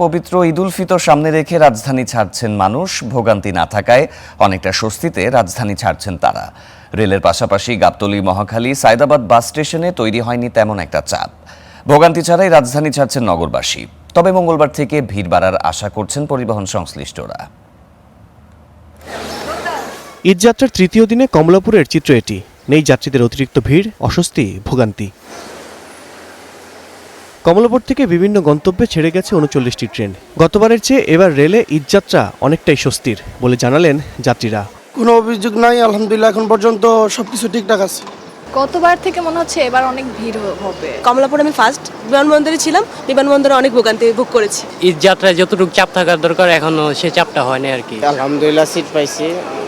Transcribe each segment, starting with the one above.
পবিত্র ঈদুল ফিতর সামনে রেখে রাজধানী ছাড়ছেন মানুষ। ভোগান্তি না থাকায় অনেকটা স্বস্তিতে রাজধানী ছাড়ছেন তারা। রেলের পাশাপাশি গাবতলী, মহাখালী, সায়দাবাদ বাস স্টেশনে তৈরি হয়নি তেমন একটা চাপ। ভোগান্তি ছাড়াই রাজধানী ছাড়ছেন নগরবাসী। তবে মঙ্গলবার থেকে ভিড় বাড়ার আশা করছেন পরিবহন সংশ্লিষ্টরা। ঈদযাত্রার তৃতীয় দিনে কমলাপুরের চিত্র এটি। নেই যাত্রীদের অতিরিক্ত ভিড়, অস্বস্তি, ভোগান্তি। কমলাপুর থেকে বিভিন্ন গন্তব্যে ছেড়ে গেছে ৩৯টি ট্রেন। গতবারের চেয়ে এবার রেলে ঈদযাত্রা অনেকটাই স্বস্তির বলে জানালেন যাত্রীরা। কোনো অভিযোগ নাই, আলহামদুলিল্লাহ এখন পর্যন্ত সবকিছু ঠিকঠাক আছে। গতবার থেকে মনে হচ্ছে এবার অনেক ভিড় হবে। কমলাপুরে আমি ফার্স্ট বিমানবন্দরে ছিলাম, বিমানবন্দরে অনেক ভোগান্তি ভোগ করেছি। ঈদ যাত্রায় যতটুকু চাপ থাকার দরকার এখনো সে চাপটা হয়নি আর কি। আলহামদুলিল্লাহ সিট পাইছি,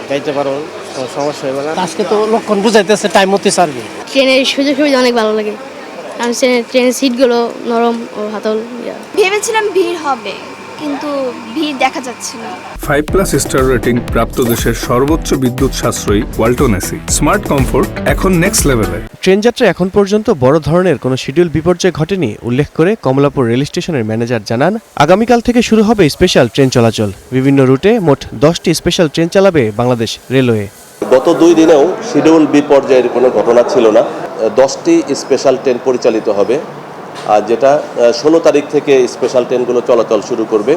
যাইতে পারবো, কোনো সমস্যা হবে না। আজকে তো লক্ষণ বুঝাইতেছে টাইম মতো ছাড়বে। ট্রেনের সুযোগ সুবিধা অনেক ভালো লাগে, কারণ ট্রেনের সিটগুলো নরম ও হাতল। ভেবেছিলাম ভিড় হবে, কিন্তু ভিড় দেখা যাচ্ছে না। 5+ স্টার রেটিং প্রাপ্ত দেশের সর্বোচ্চ বিদ্যুৎ সাশ্রয়ী ওয়ালটন এসি স্মার্ট কমফোর্ট এখন নেক্সট লেভেলে। ট্রেন যাত্রা এখন পর্যন্ত বড় ধরনের কোনো শিডিউল বিপর্যয় ঘটেনি উল্লেখ করে কমলাপুর রেল স্টেশনের ম্যানেজার জানান, আগামীকাল থেকে শুরু হবে স্পেশাল ট্রেন চলাচল। বিভিন্ন রুটে মোট 10টি স্পেশাল ট্রেন চালাবে বাংলাদেশ রেলওয়ে। গত 2 দিনেও শিডিউল বিপর্যয়ের কোনো ঘটনা ছিল না। 10টি স্পেশাল ট্রেন পরিচালিত হবে, আর যেটা 16 তারিখ থেকে স্পেশাল ট্রেনগুলো চলাচল শুরু করবে।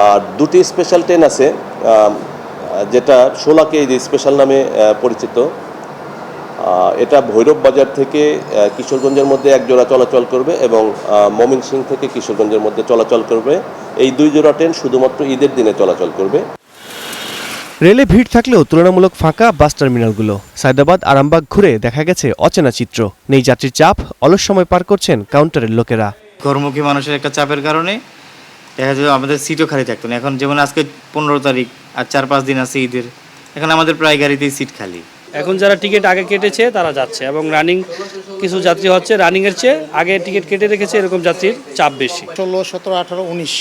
আর 2টি স্পেশাল ট্রেন আছে, যেটা 16 কেজি স্পেশাল নামে পরিচিত। এটা ভৈরব বাজার থেকে কিশোরগঞ্জের মধ্যে এক জোড়া চলাচল করবে এবং ময়মনসিংহ থেকে কিশোরগঞ্জের মধ্যে চলাচল করবে। এই 2 জোড়া ট্রেন শুধুমাত্র ঈদের দিনে চলাচল করবে। রেলে ভিড় থাকলেও তুলনামূলক ফাঁকা বাস টার্মিনালগুলো। সায়দাবাদ, আরামবাগ ঘুরে দেখা গেছে অচেনা চিত্র। নেই যাত্রীর চাপ, অলস সময় পার করছেন কাউন্টারের লোকেরা। কর্মমুখী মানুষের একটা চাপের কারণে দেখা যায় আমাদের সিটও খালি থাকতো না। এখন যেমন আজকে 15 তারিখ আর 4-5 দিন আছে ঈদের, এখন আমাদের প্রায় গাড়িতেই সিট খালি। এখন যারা টিকিট আগে কেটেছে তারা যাচ্ছে, এবং রানিং কিছু যাত্রী হচ্ছে রানিংয়ের চেয়ে আগে টিকিট কেটে রেখেছে, এরকম যাত্রীর চাপ বেশি। 16, 17, 18, 19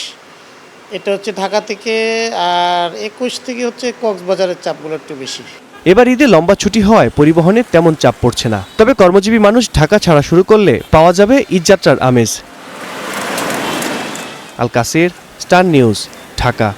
এটা হচ্ছে ঢাকা থেকে, আর 21 থেকে হচ্ছে কক্সবাজারের চাপগুলো একটু বেশি। এবার ঈদে লম্বা ছুটি হওয়ায় পরিবহনের তেমন চাপ পড়ছে না। তবে কর্মজীবী মানুষ ঢাকা ছাড়া শুরু করলে পাওয়া যাবে ঈদযাত্রার আমেজ। আল কাসির, স্টার নিউজ, ঢাকা।